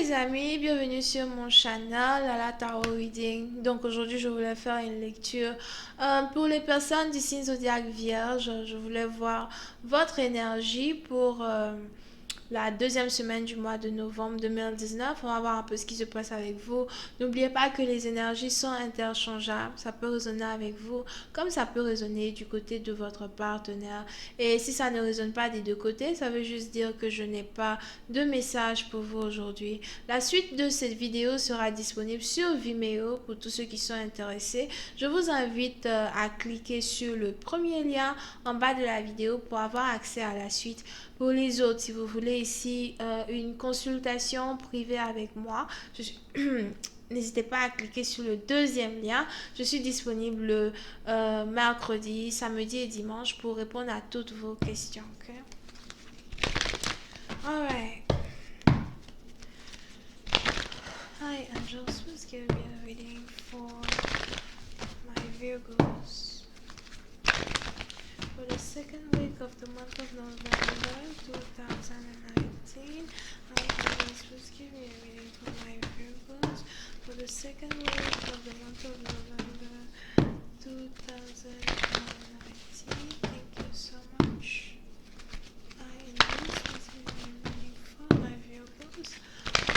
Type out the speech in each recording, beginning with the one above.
les amis, bienvenue sur mon channel à la Tarot Reading. Donc aujourd'hui je voulais faire une lecture pour les personnes du signe zodiaque Vierge. Je voulais voir votre énergie pour la deuxième semaine du mois de novembre 2019. On va voir un peu ce qui se passe avec vous. N'oubliez pas que les énergies sont interchangeables. Ça peut résonner avec vous comme ça peut résonner du côté de votre partenaire. Et si ça ne résonne pas des deux côtés, ça veut juste dire que je n'ai pas de message pour vous aujourd'hui. La suite de cette vidéo sera disponible sur Vimeo pour tous ceux qui sont intéressés. Je vous invite à cliquer sur le premier lien en bas de la vidéo pour avoir accès à la suite. Pour les autres, si vous voulez ici une consultation privée avec moi, n'hésitez pas à cliquer sur le deuxième lien. Je suis disponible le mercredi, samedi et dimanche pour répondre à toutes vos questions. Okay? Alright. Hi, angels. Please give me a reading for my Virgos. For the second week of the month of November 2019, please give me a reading for my Virgos. For the second week of the month of November 2019, thank you so much. Please give me a reading for my Virgos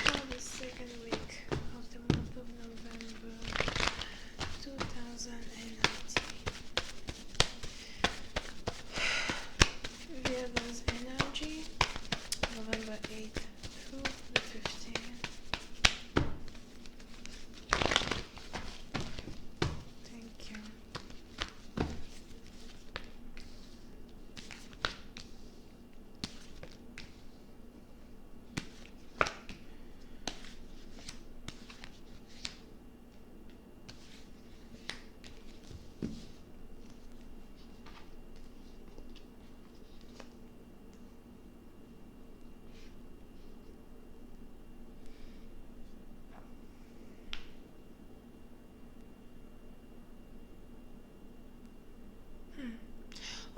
for the second week of the month of November 2019. Virgo's energy, November 8th through the 15th. Thank you.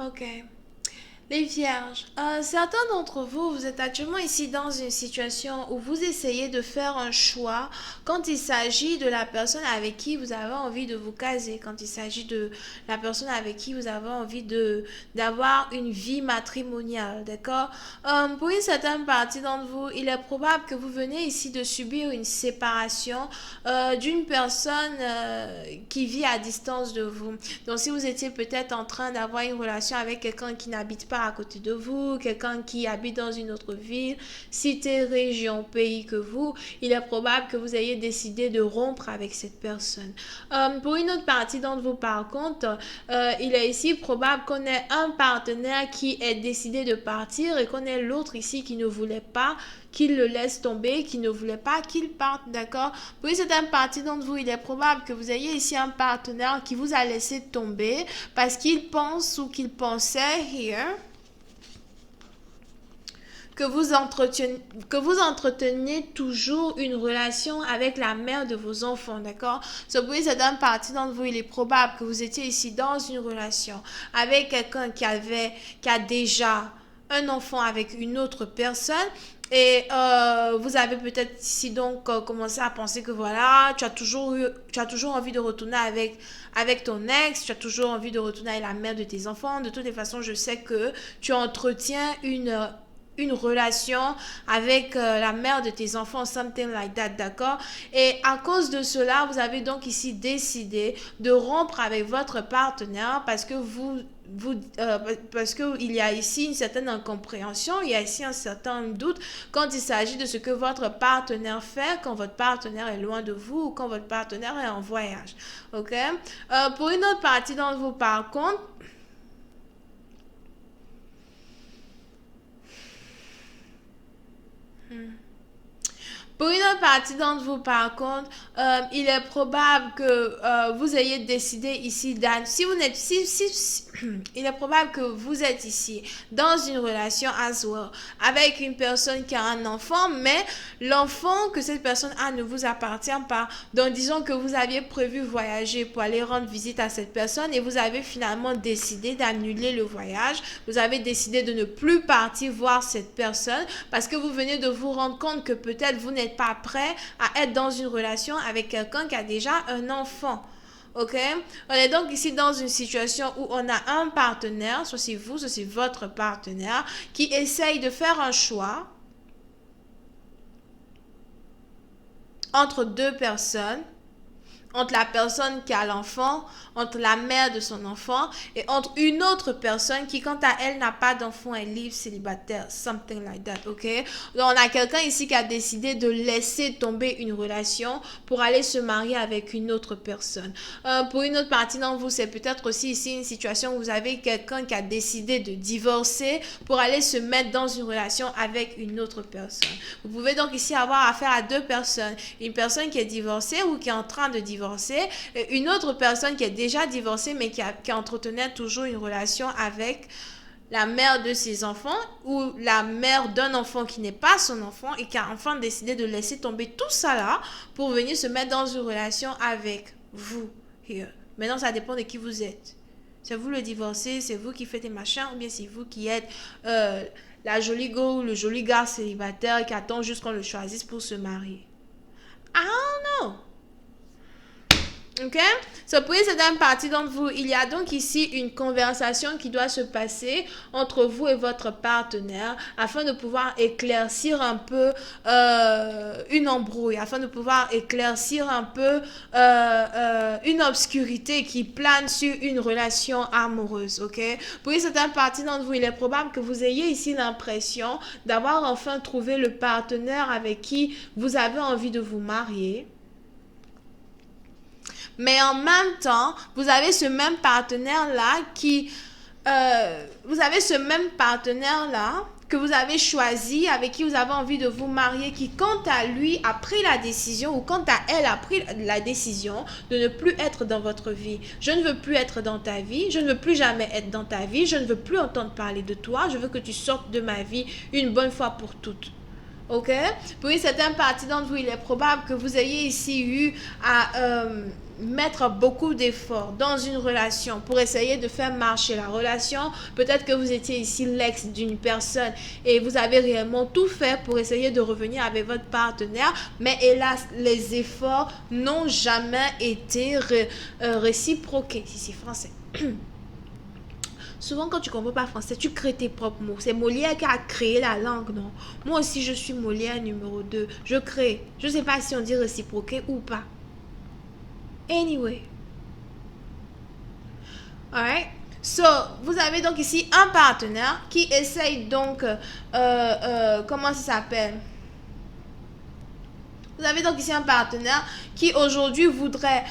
Ok. Les vierges, certains d'entre vous, vous êtes actuellement ici dans une situation où vous essayez de faire un choix quand il s'agit de la personne avec qui vous avez envie de vous caser, quand il s'agit de la personne avec qui vous avez envie d'avoir une vie matrimoniale, d'accord? Pour une certaine partie d'entre vous, il est probable que vous venez ici de subir une séparation d'une personne qui vit à distance de vous. Donc si vous étiez peut-être en train d'avoir une relation avec quelqu'un qui n'habite pas à côté de vous, quelqu'un qui habite dans une autre ville, cité, région, pays que vous, il est probable que vous ayez décidé de rompre avec cette personne. Pour une autre partie d'entre vous, par contre, il est ici probable qu'on ait un partenaire qui ait décidé de partir et qu'on ait l'autre ici qui ne voulait pas qu'il le laisse tomber, qui ne voulait pas qu'il parte, d'accord? Pour une certaine partie d'entre vous, il est probable que vous ayez ici un partenaire qui vous a laissé tomber parce qu'il pense ou qu'il pensait here que vous entreteniez toujours une relation avec la mère de vos enfants, d'accord? Pour une certaine partie d'entre vous, il est probable que vous étiez ici dans une relation avec quelqu'un qui a déjà un enfant avec une autre personne. Et vous avez peut-être ici donc commencé à penser que voilà, tu as toujours envie de retourner avec ton ex, tu as toujours envie de retourner avec la mère de tes enfants. De toutes les façons, je sais que tu entretiens une relation avec la mère de tes enfants, something like that, d'accord? Et à cause de cela, vous avez donc ici décidé de rompre avec votre partenaire parce que parce qu'il y a ici une certaine incompréhension, il y a ici un certain doute quand il s'agit de ce que votre partenaire fait quand votre partenaire est loin de vous ou quand votre partenaire est en voyage. Ok? Pour une autre partie d'entre vous, par contre, pour une autre partie d'entre vous, par contre, il est probable que vous ayez décidé ici il est probable que vous êtes ici dans une relation as well avec une personne qui a un enfant, mais l'enfant que cette personne a ne vous appartient pas. Donc disons que vous aviez prévu voyager pour aller rendre visite à cette personne et vous avez finalement décidé d'annuler le voyage. Vous avez décidé de ne plus partir voir cette personne parce que vous venez de vous rendre compte que peut-être vous n'êtes n'êtes pas prêt à être dans une relation avec quelqu'un qui a déjà un enfant. Ok? On est donc ici dans une situation où on a un partenaire, soit c'est vous, soit c'est votre partenaire, qui essaye de faire un choix entre deux personnes, entre la personne qui a l'enfant, entre la mère de son enfant et entre une autre personne qui, quant à elle, n'a pas d'enfant, elle est libre, célibataire, something like that, ok? Donc, on a quelqu'un ici qui a décidé de laisser tomber une relation pour aller se marier avec une autre personne. Pour une autre partie d'entre vous, c'est peut-être aussi ici une situation où vous avez quelqu'un qui a décidé de divorcer pour aller se mettre dans une relation avec une autre personne. Vous pouvez donc ici avoir affaire à deux personnes. Une personne qui est divorcée ou qui est en train de divorcer, et une autre personne qui est déjà divorcée mais qui entretenait toujours une relation avec la mère de ses enfants ou la mère d'un enfant qui n'est pas son enfant et qui a enfin décidé de laisser tomber tout ça là pour venir se mettre dans une relation avec vous. Here. Maintenant, ça dépend de qui vous êtes. C'est vous le divorcé, c'est vous qui faites des machins ou bien c'est vous qui êtes la jolie go ou le joli gars célibataire qui attend juste qu'on le choisisse pour se marier. I don't know. Ok? So, pour certaines parties d'entre vous, il y a donc ici une conversation qui doit se passer entre vous et votre partenaire afin de pouvoir éclaircir un peu une embrouille, afin de pouvoir éclaircir un peu une obscurité qui plane sur une relation amoureuse. Ok? Pour certaines parties d'entre vous, il est probable que vous ayez ici l'impression d'avoir enfin trouvé le partenaire avec qui vous avez envie de vous marier. Mais en même temps, vous avez ce même partenaire-là que vous avez choisi, avec qui vous avez envie de vous marier, qui quant à lui a pris la décision ou quant à elle a pris la décision de ne plus être dans votre vie. Je ne veux plus être dans ta vie, je ne veux plus jamais être dans ta vie, je ne veux plus entendre parler de toi, je veux que tu sortes de ma vie une bonne fois pour toutes. Ok? Pour une certaine partie d'entre vous, il est probable que vous ayez ici eu à mettre beaucoup d'efforts dans une relation pour essayer de faire marcher la relation. Peut-être que vous étiez ici l'ex d'une personne et vous avez réellement tout fait pour essayer de revenir avec votre partenaire, mais hélas, les efforts n'ont jamais été réciproqués. Si c'est français. Souvent, quand tu ne comprends pas français, tu crées tes propres mots. C'est Molière qui a créé la langue, non? Moi aussi, je suis Molière numéro 2. Je crée. Je ne sais pas si on dit réciproquer ou pas. Anyway. Alright? So, vous avez donc ici un partenaire qui essaye donc... comment ça s'appelle? Vous avez donc ici un partenaire qui aujourd'hui voudrait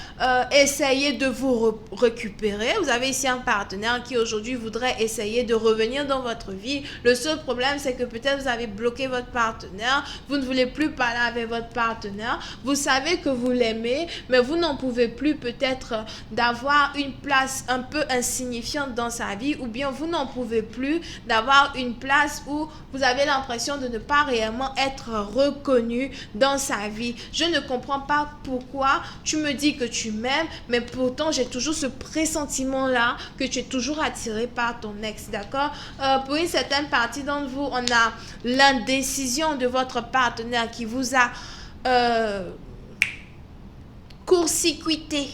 essayer de vous récupérer. Vous avez ici un partenaire qui aujourd'hui voudrait essayer de revenir dans votre vie. Le seul problème, c'est que peut-être vous avez bloqué votre partenaire. Vous ne voulez plus parler avec votre partenaire. Vous savez que vous l'aimez, mais vous n'en pouvez plus peut-être d'avoir une place un peu insignifiante dans sa vie, ou bien vous n'en pouvez plus d'avoir une place où vous avez l'impression de ne pas réellement être reconnu dans sa vie. Je ne comprends pas pourquoi tu me dis que tu m'aimes, mais pourtant j'ai toujours ce pressentiment-là que tu es toujours attiré par ton ex, d'accord? Pour une certaine partie d'entre vous, on a l'indécision de votre partenaire qui vous a court-circuité.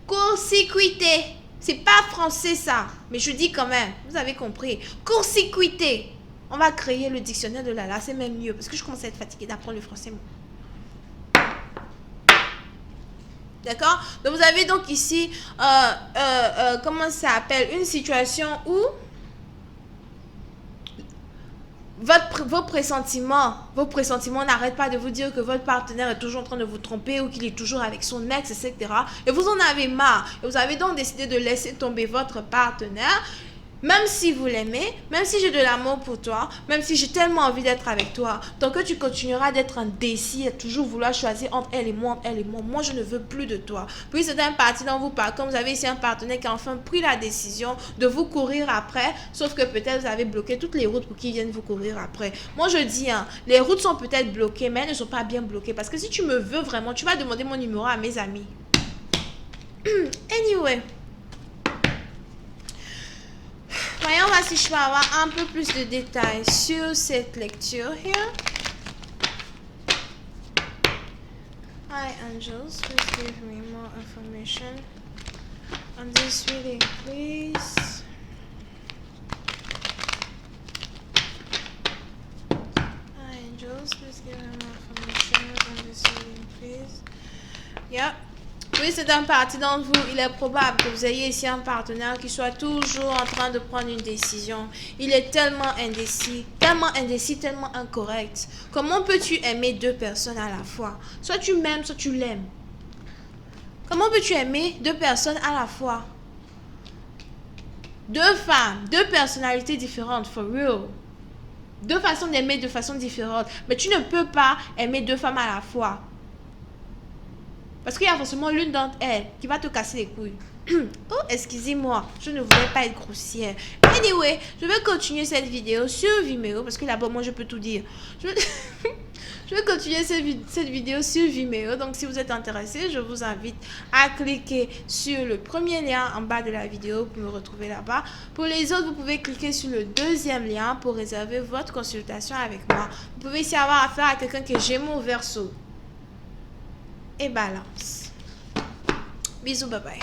Court-circuité. C'est pas français ça, mais je dis quand même, vous avez compris. Court-circuité. On va créer le dictionnaire de Lala, c'est même mieux parce que je commence à être fatiguée d'apprendre le français. D'accord? Donc, vous avez donc ici, comment ça s'appelle? Une situation où vos pressentiments n'arrêtent pas de vous dire que votre partenaire est toujours en train de vous tromper ou qu'il est toujours avec son ex, etc. Et vous en avez marre. Et vous avez donc décidé de laisser tomber votre partenaire. Même si vous l'aimez, même si j'ai de l'amour pour toi, même si j'ai tellement envie d'être avec toi, tant que tu continueras d'être indécis et toujours vouloir choisir entre elle et moi, moi je ne veux plus de toi. Puis c'est un parti dans vous, par contre, vous avez ici un partenaire qui a enfin pris la décision de vous courir après, sauf que peut-être vous avez bloqué toutes les routes pour qu'ils viennent vous courir après. Moi je dis, les routes sont peut-être bloquées, mais elles ne sont pas bien bloquées, parce que si tu me veux vraiment, tu vas demander mon numéro à mes amis. Anyway. Voyons voir si je peux avoir un peu plus de détails sur cette lecture here. Hi angels, please give me more information on this reading, please. Hi angels, please give me more information on this reading, please. Yep. Oui, c'est un parti d'entre vous. Il est probable que vous ayez ici un partenaire qui soit toujours en train de prendre une décision. Il est tellement indécis, tellement incorrect. Comment peux-tu aimer deux personnes à la fois? Soit tu m'aimes, soit tu l'aimes. Comment peux-tu aimer deux personnes à la fois? Deux femmes, deux personnalités différentes, for real. Deux façons d'aimer de façon différente. Mais tu ne peux pas aimer deux femmes à la fois. Parce qu'il y a forcément l'une d'entre elles qui va te casser les couilles. Oh, excusez-moi, je ne voulais pas être grossière. Anyway, je vais continuer cette vidéo sur Vimeo parce que là-bas, moi, je peux tout dire. Je vais continuer cette vidéo sur Vimeo. Donc, si vous êtes intéressé, je vous invite à cliquer sur le premier lien en bas de la vidéo pour me retrouver là-bas. Pour les autres, vous pouvez cliquer sur le deuxième lien pour réserver votre consultation avec moi. Vous pouvez ici avoir affaire à quelqu'un qui est Gémeaux Verseau et Balance. Bisous, bye bye.